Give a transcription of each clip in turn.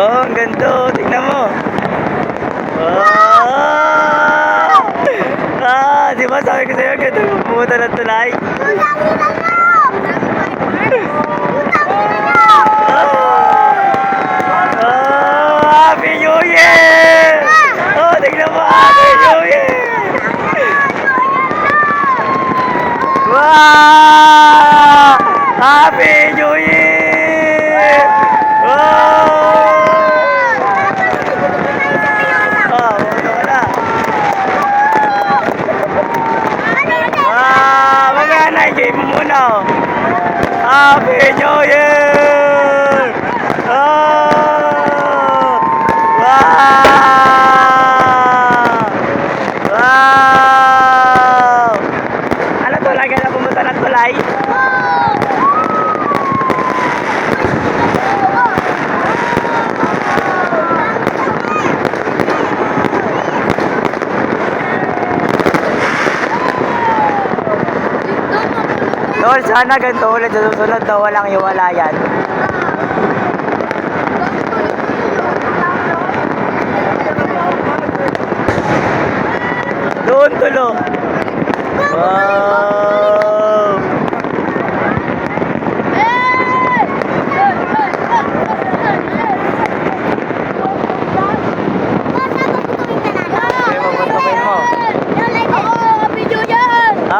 Oh, ang ganda. Oh. Tingnan mo. Oh! Di ba sabi ko sa'yo, ganda mo pumunta ng tulay? Happy New Year! Oh, tingnan mo, Happy New Year! Wow! Happy New Year! Wow! Oh, wala. Mamaya na, i-game mo muna, oh. Happy New Year! Oh! Wow! Wow! Ano talaga na pumunta ng tulay? Lord, sana ganito ulit sa susunod daw walang iwalayan. Doon tulo. Wow!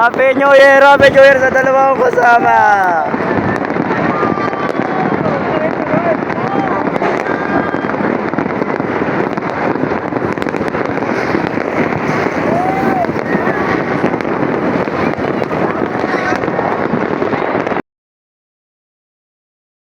Happy New Year! Happy New Year sa dalawang kasama!